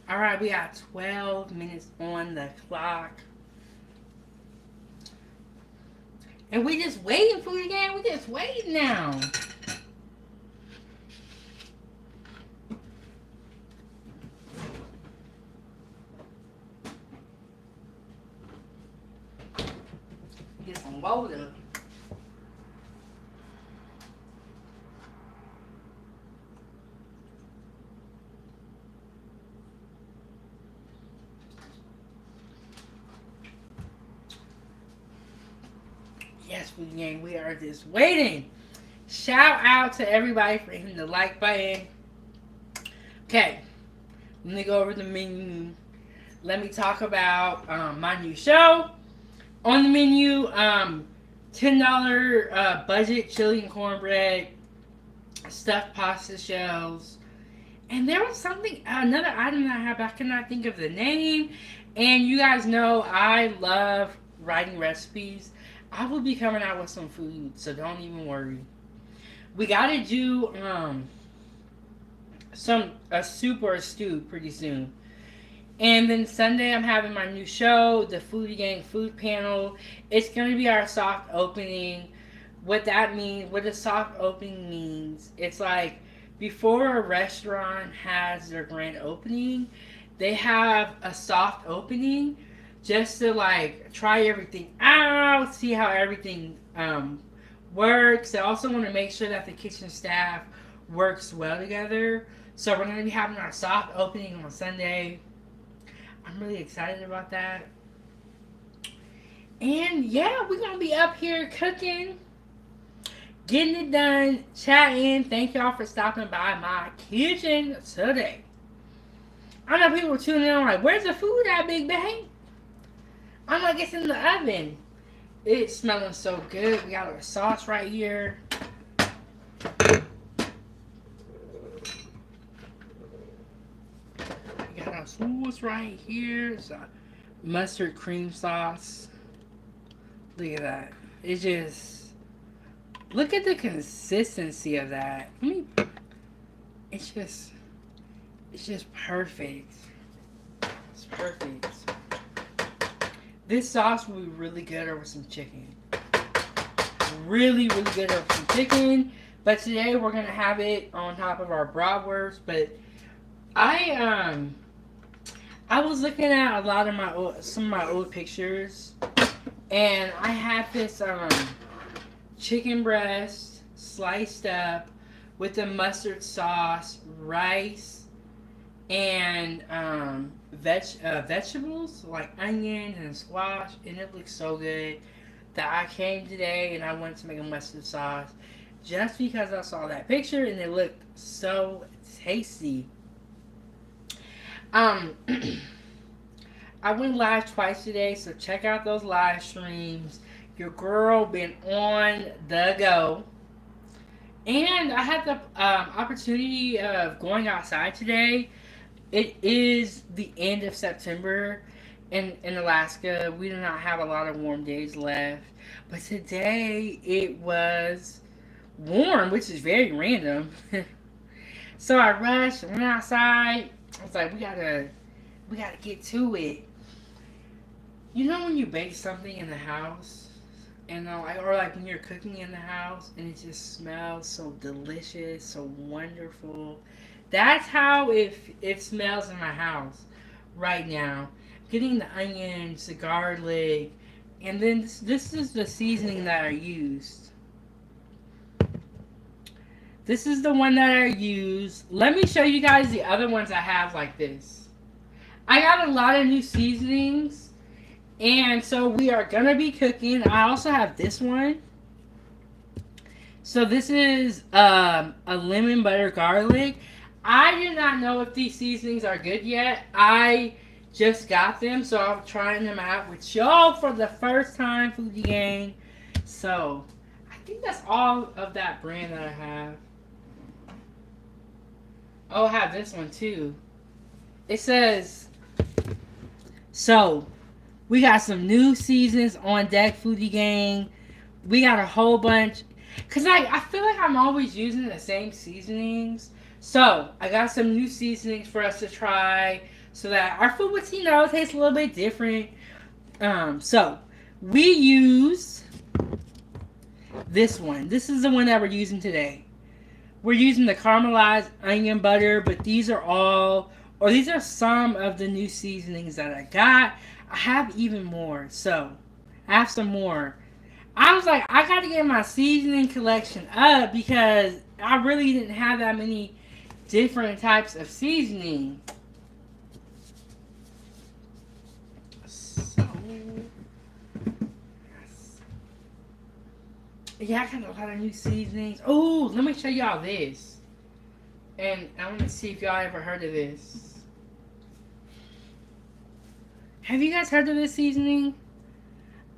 Alright, we got 12 minutes on the clock. And we just waiting for it again. We just waiting now. Get some water. Yes, Foodie Gang, we are just waiting. Shout out to everybody for hitting the like button. Okay, let me go over the menu. Let me talk about my new show. On the menu, $10 budget chili and cornbread, stuffed pasta shells, and there was something, another item that I have, but I cannot think of the name. And you guys know I love writing recipes. I will be coming out with some food, so don't even worry. We gotta do a soup or a stew pretty soon. And then Sunday I'm having my new show, the Foodie Gang Food Panel. It's gonna be our soft opening. What that means, what a soft opening means, it's like before a restaurant has their grand opening, they have a soft opening just to like try everything out, see how everything works. They also want to make sure that the kitchen staff works well together. So we're going to be having our soft opening on Sunday. I'm really excited about that. And yeah, we're going to be up here cooking, getting it done, chatting. Thank y'all for stopping by my kitchen today. I know people were tuning in like, where's the food at, Big Bang? I'm like, it's in the oven. It's smelling so good. We got our sauce right here. We got our sauce right here. It's a mustard cream sauce. Look at that. It's just, look at the consistency of that. It's just perfect. It's perfect. This sauce will be really good over some chicken. Really, really good over some chicken. But today we're gonna have it on top of our bratwurst. But I was looking at a lot of some of my old pictures, and I had this chicken breast sliced up with the mustard sauce, rice, and vegetables like onions and squash, and it looks so good that I came today and I wanted to make a mustard sauce just because I saw that picture and it looked so tasty. I went live twice today, so check out those live streams. Your girl been on the go. And I had the opportunity of going outside today. It is the end of September in Alaska. We do not have a lot of warm days left. But today it was warm, which is very random. So I rushed, went outside. I was like, we gotta get to it. You know when you bake something in the house, and or like when you're cooking in the house, and it just smells so delicious, so wonderful. That's how it smells in my house right now. Getting the onions, the garlic, and then this is the seasoning that I used. This is the one that I used. Let me show you guys the other ones I have like this. I got a lot of new seasonings, and so we are gonna be cooking. I also have this one. So this is a lemon butter garlic. I do not know if these seasonings are good yet. I just got them, so I'm trying them out with y'all for the first time, Foodie Gang. So I think that's all of that brand that I have. Oh, I have this one too. It says, so we got some new seasons on deck, Foodie Gang. We got a whole bunch. Cause I feel like I'm always using the same seasonings. So I got some new seasonings for us to try, so that our food would, taste a little bit different. So we use this one. This is the one that we're using today. We're using the caramelized onion butter, but these are all, or these are some of the new seasonings that I got. I have even more, so I have some more. I was like, I got to get my seasoning collection up because I really didn't have that many different types of seasoning. So, yeah, I got a lot of new seasonings. Oh, let me show y'all this. And I want to see if y'all ever heard of this. Have you guys heard of this seasoning?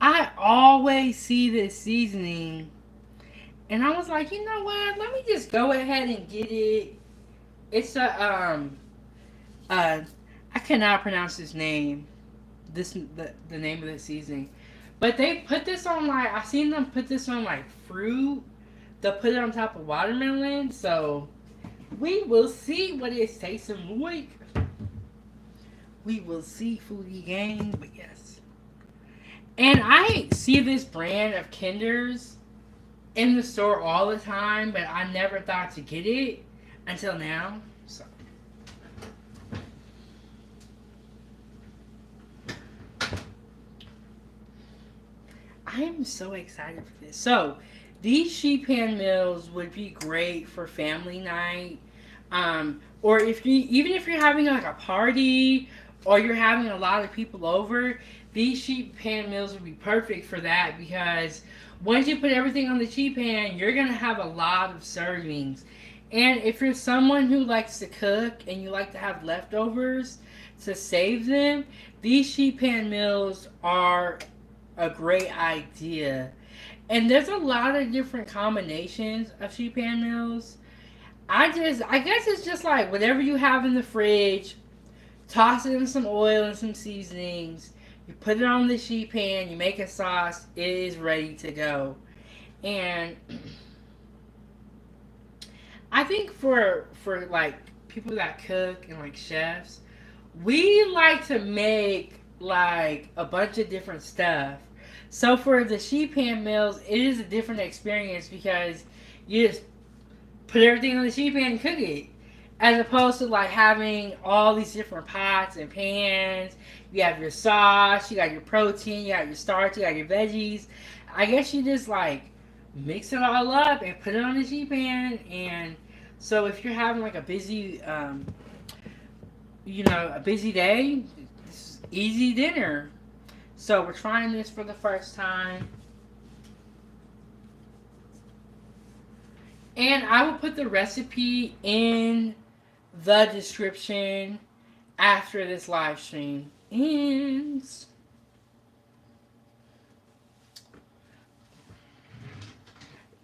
I always see this seasoning, and I was like, you know what? Let me just go ahead and get it. It's I cannot pronounce this name. The name of the seasoning, but they put this on, like, I've seen them put this on like fruit. They'll put it on top of watermelon. So we will see what it tasting like. We will see, Foodie Gang. But yes. And I see this brand of Kinders in the store all the time, but I never thought to get it until now. So I am so excited for this. So these sheet pan meals would be great for family night, or if you, even if you're having like a party or you're having a lot of people over. These sheet pan meals would be perfect for that, because once you put everything on the sheet pan, you're going to have a lot of servings. And if you're someone who likes to cook and you like to have leftovers to save them, these sheet pan meals are a great idea. And there's a lot of different combinations of sheet pan meals. I guess it's just like whatever you have in the fridge, toss it in some oil and some seasonings. You put it on the sheet pan, you make a sauce, it is ready to go. And I think for like people that cook and like chefs, we like to make like a bunch of different stuff. So for the sheet pan meals, it is a different experience because you just put everything on the sheet pan and cook it. As opposed to like having all these different pots and pans. You have your sauce, you got your protein, you got your starch, you got your veggies. I guess you just like mix it all up and put it on the sheet pan. And so if you're having like a busy, a busy day, it's easy dinner. So we're trying this for the first time. And I will put the recipe in the description after this live stream ends.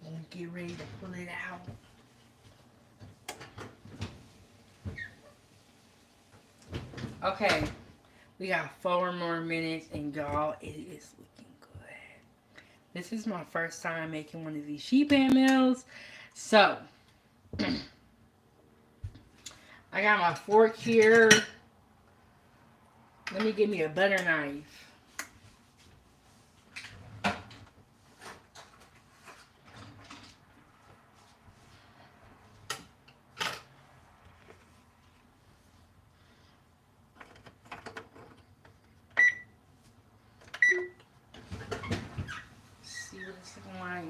I'm gonna get ready to pull it out. Okay, we got 4 more minutes, and y'all, it is looking good. This is my first time making one of these sheet pan meals, so I got my fork here. Let me get me a butter knife. See what it's looking like.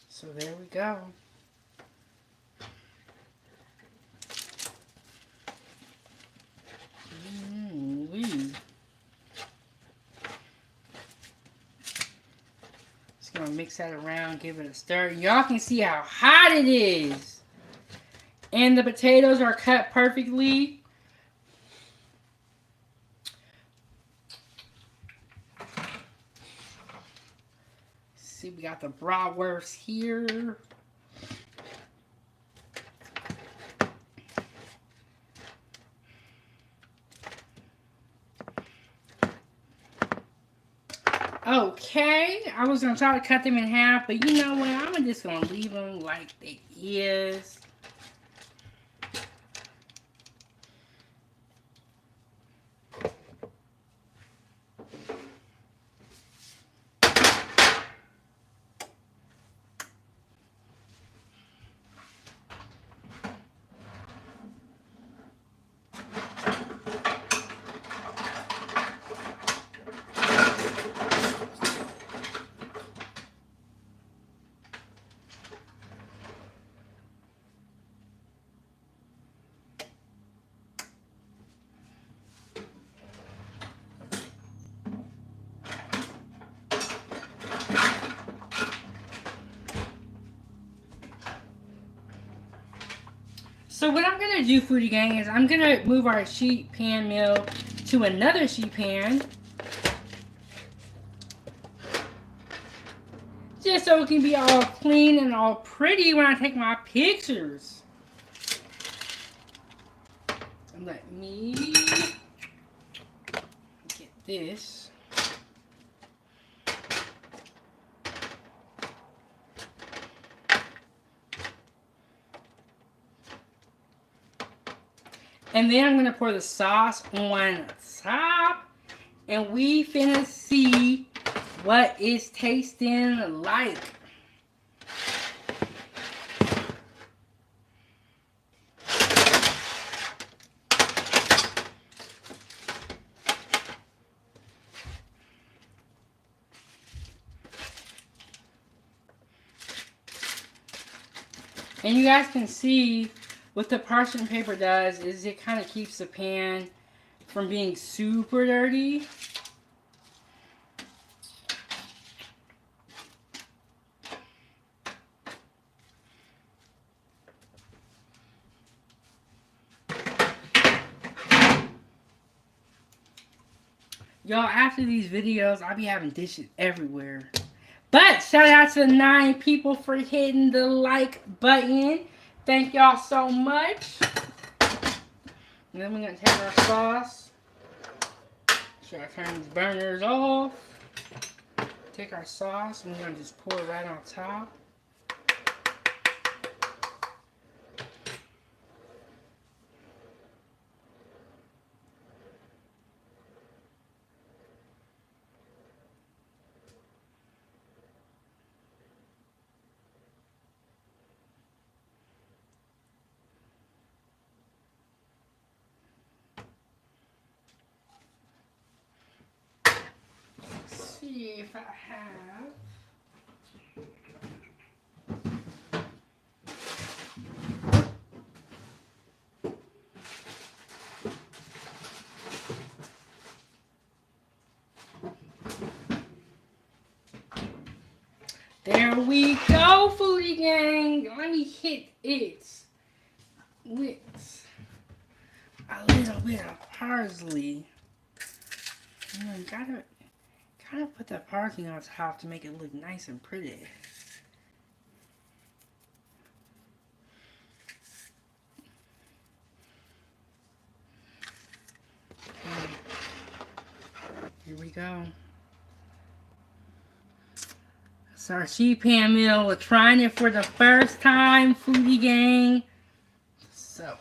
So there we go. gonna mix that around, give it a stir. Y'all can see how hot it is. And the potatoes are cut perfectly. See, we got the bratwurst here. Okay, I was going to try to cut them in half, but you know what? I'm just going to leave them like they is. So what I'm going to do, Foodie Gang, is I'm going to move our sheet pan meal to another sheet pan. Just so it can be all clean and all pretty when I take my pictures. And let me get this. And then I'm going to pour the sauce on top. And we finna see what it's tasting like. And you guys can see what the parchment paper does is it kind of keeps the pan from being super dirty. Y'all, after these videos, I'll be having dishes everywhere. But shout out to the 9 people for hitting the like button. Thank y'all so much. And then we're going to take our sauce. So I turn these burners off. Take our sauce and we're going to just pour it right on top. See if I have. There we go, Foodie Gang. Let me hit it with a little bit of parsley. Gotta kind of put that parsley on top to make it look nice and pretty. Here we go. It's our sheet pan meal. We're trying it for the first time, Foodie Gang. So,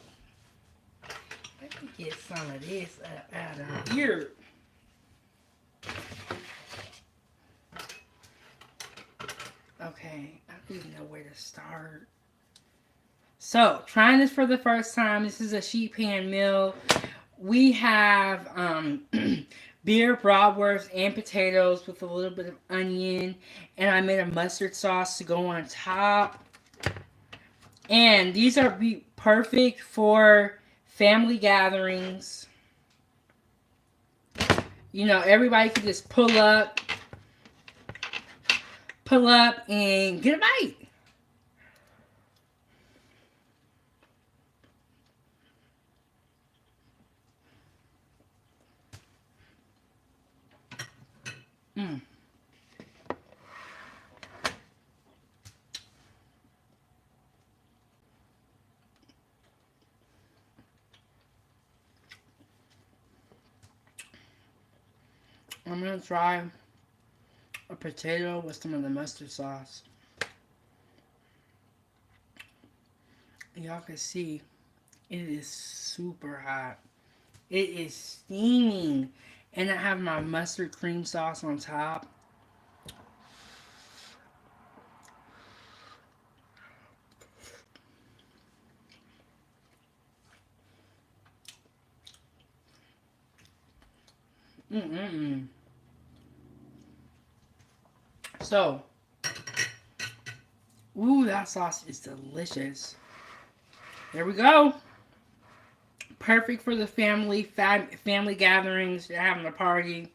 let me get some of this up out of here. Okay, I don't even know where to start. So, trying this for the first time. This is a sheet pan meal. We have beer bratwurst and potatoes with a little bit of onion. And I made a mustard sauce to go on top. And these are perfect for family gatherings. You know, everybody can just pull up pull up and get a bite. Mm. I'm gonna try a potato with some of the mustard sauce. Y'all can see it is super hot. It is steaming. And I have my mustard cream sauce on top. Mm-mm-mm. So, ooh, that sauce is delicious. There we go. Perfect for the family gatherings. You're having a party.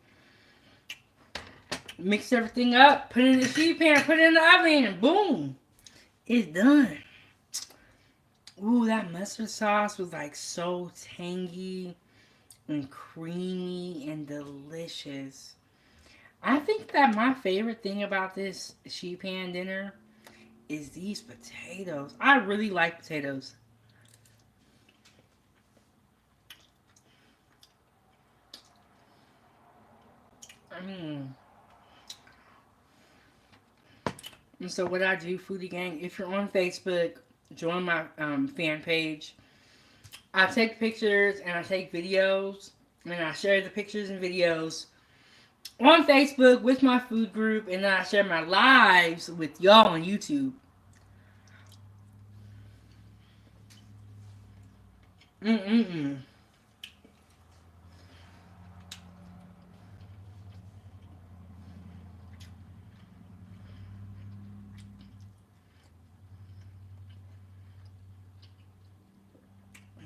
Mix everything up. Put it in the sheet pan. Put it in the oven. And boom. It's done. Ooh, that mustard sauce was like so tangy and creamy and delicious. I think that my favorite thing about this sheet pan dinner is these potatoes. I really like potatoes. And so what I do, Foodie Gang, if you're on Facebook, join my fan page. I take pictures and I take videos and I share the pictures and videos on Facebook with my food group, and then I share my lives with y'all on YouTube. Mm-mm-mm.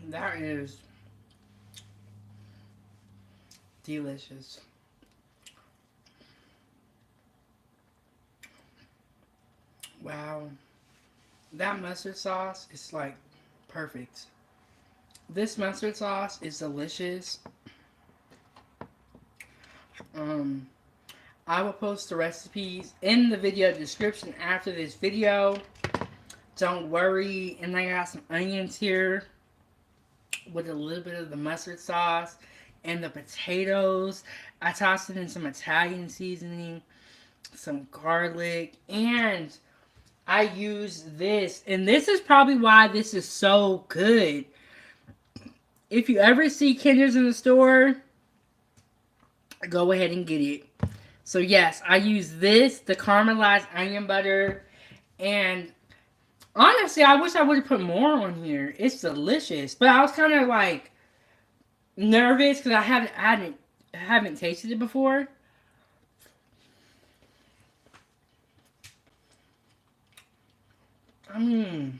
That is delicious. Wow. That mustard sauce is like perfect. This mustard sauce is delicious. Um, I will post the recipes in the video description after this video. Don't worry. And I got some onions here with a little bit of the mustard sauce and the potatoes. I tossed it in some Italian seasoning, some garlic, and I use this. And this is probably why this is so good. If you ever see Kinder's in the store, go ahead and get it. So yes, I use this, the caramelized onion butter, and honestly, I wish I would have put more on here. It's delicious, but I was kind of like nervous because I haven't tasted it before. Mmm.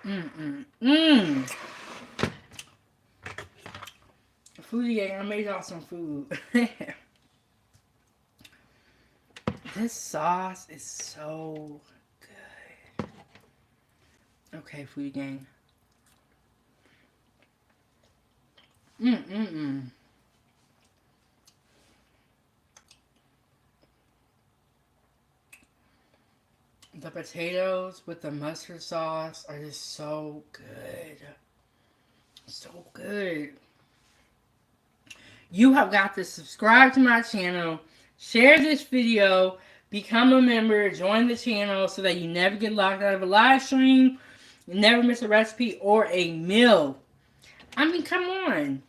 Mmm. Foodie Gang, I made y'all some food. This sauce is so good. Okay, Foodie Gang. Mmm. The potatoes with the mustard sauce are just so good. So good. You have got to subscribe to my channel, share this video, become a member, join the channel so that you never get locked out of a live stream, you never miss a recipe or a meal. I mean, come on.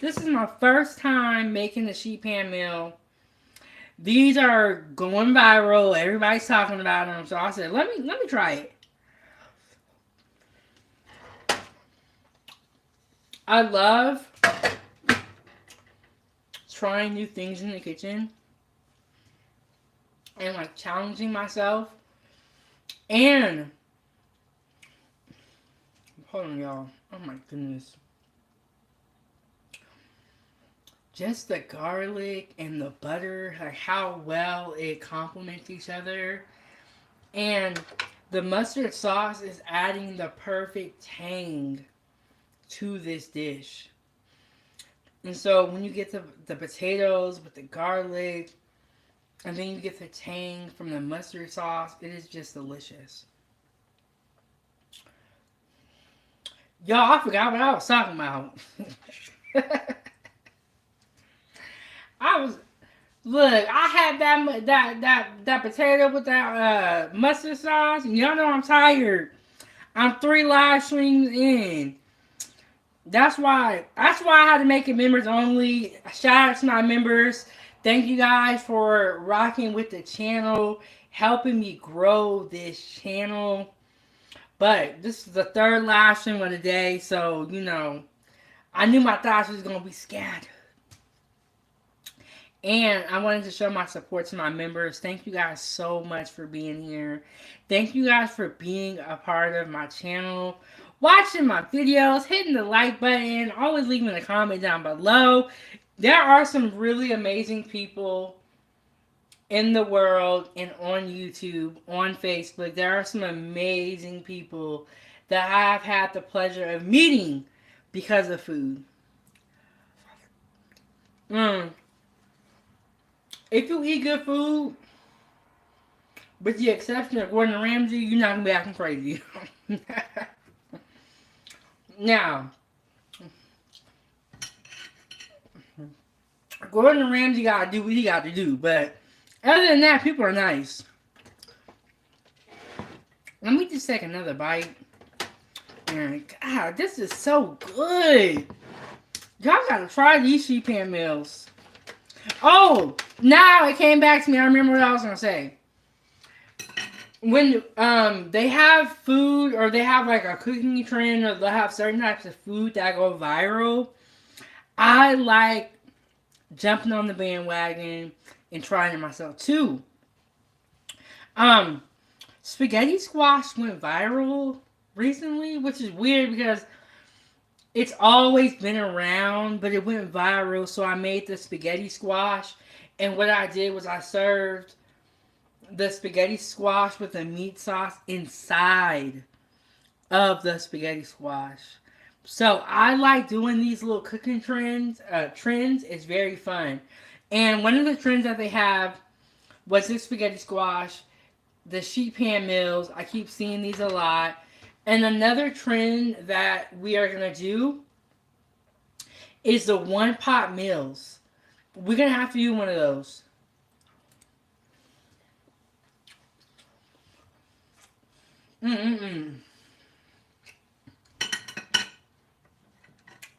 This is my first time making the sheet pan meal. These are going viral. Everybody's talking about them. So I said, let me try it. I love trying new things in the kitchen and like challenging myself. And hold on, y'all. Oh my goodness. just the garlic and the butter, like how well it complements each other. And the mustard sauce is adding the perfect tang to this dish. And so when you get the potatoes with the garlic, and then you get the tang from the mustard sauce, it is just delicious. Y'all, I forgot what I was talking about. I was Look, I had that potato with that mustard sauce, and y'all know I'm tired. I'm 3 live streams in. That's why I had to make it members only. Shout out to my members. Thank you guys for rocking with the channel, helping me grow this channel. But this is the 3rd live stream of the day, so I knew my thoughts was gonna be scattered. And I wanted to show my support to my members. Thank you guys so much for being here. Thank you guys for being a part of my channel, watching my videos, hitting the like button, always leaving a comment down below. There are some really amazing people in the world and on YouTube, on Facebook. There are some amazing people that I have had the pleasure of meeting because of food. If you eat good food, with the exception of Gordon Ramsay, you're not going to be acting crazy. Now, Gordon Ramsay got to do what he got to do, but other than that, people are nice. Let me just take another bite. And God, this is so good. Y'all got to try these sheet pan meals. Oh, now it came back to me. I remember what I was going to say. When they have food, or they have like a cooking trend, or they'll have certain types of food that go viral, I like jumping on the bandwagon and trying it myself too. Spaghetti squash went viral recently, which is weird because it's always been around, but it went viral, so I made the spaghetti squash. And what I did was I served the spaghetti squash with the meat sauce inside of the spaghetti squash. So I like doing these little cooking trends. It's very fun. And one of the trends that they have was this spaghetti squash, the sheet pan meals. I keep seeing these a lot. And another trend that we are going to do is the one pot meals. We're going to have to do one of those.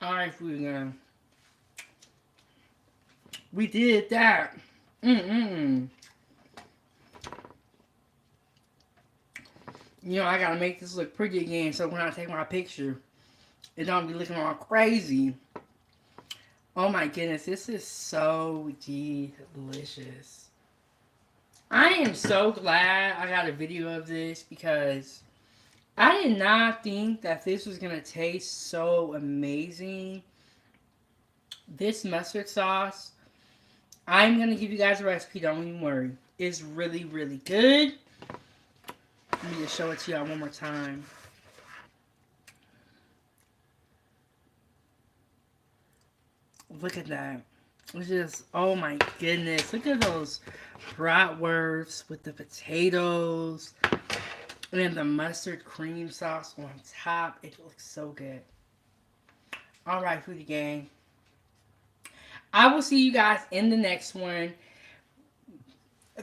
Alright, food again. We did that. I gotta make this look pretty again, so when I take my picture, it don't be looking all crazy. Oh my goodness, this is so delicious. I am so glad I got a video of this because I did not think that this was gonna taste so amazing. This mustard sauce, I'm gonna give you guys a recipe, don't even worry. It's really, really good. Let me just show it to y'all one more time. Look at that. It's just, oh my goodness. Look at those bratwursts with the potatoes and the mustard cream sauce on top. It looks so good. Alright, foodie gang. I will see you guys in the next one.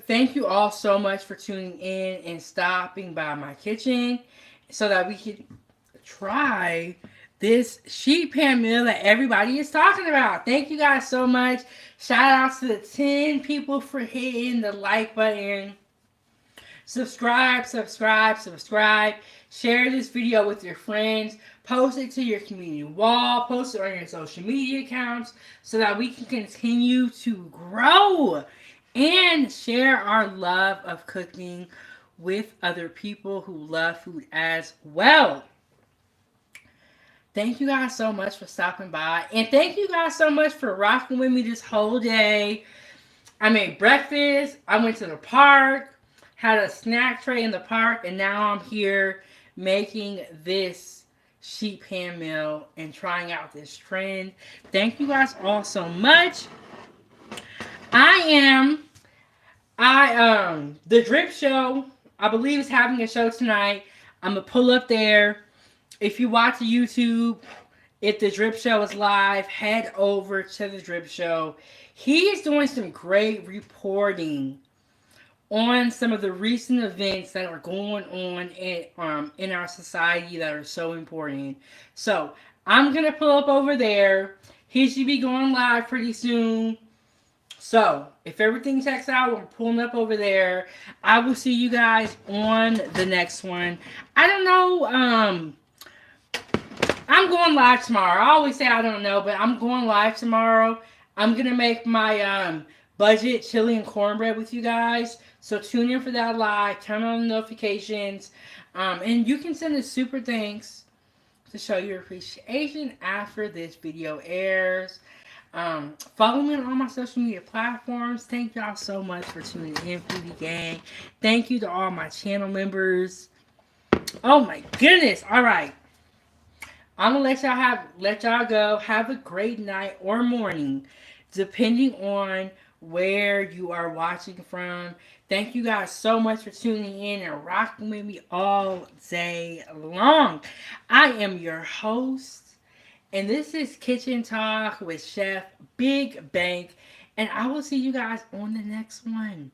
Thank you all so much for tuning in and stopping by my kitchen so that we can try this sheet pan meal that everybody is talking about. Thank you guys so much. Shout out to the 10 people for hitting the like button. Subscribe. Share this video with your friends. Post it to your community wall. Post it on your social media accounts so that we can continue to grow and share our love of cooking with other people who love food as well. Thank you guys so much for stopping by. And thank you guys so much for rocking with me this whole day. I made breakfast. I went to the park, had a snack tray in the park, and now I'm here making this sheet pan meal and trying out this trend. Thank you guys all so much. I am the Drip Show, I believe, is having a show tonight. I'm gonna pull up there. If you watch YouTube, if the Drip Show is live, head over to the Drip Show. He is doing some great reporting on some of the recent events that are going on in our society that are so important. So I'm gonna pull up over there. He should be going live pretty soon. So if everything checks out, we're pulling up over there. I will see you guys on the next one. I don't know. I'm going live tomorrow. I always say I don't know, but I'm going live tomorrow. I'm gonna make my budget chili and cornbread with you guys. So tune in for that live. Turn on the notifications, and you can send a super thanks to show your appreciation after this video airs. Follow me on all my social media platforms. Thank y'all so much for tuning in, Foodie Gang. Thank you to all my channel members. Oh my goodness! All right. I'm gonna let y'all go. Have a great night or morning, depending on where you are watching from. Thank you guys so much for tuning in and rocking with me all day long. I am your host, and this is Kitchen Talk with Chef Big Bank, and I will see you guys on the next one.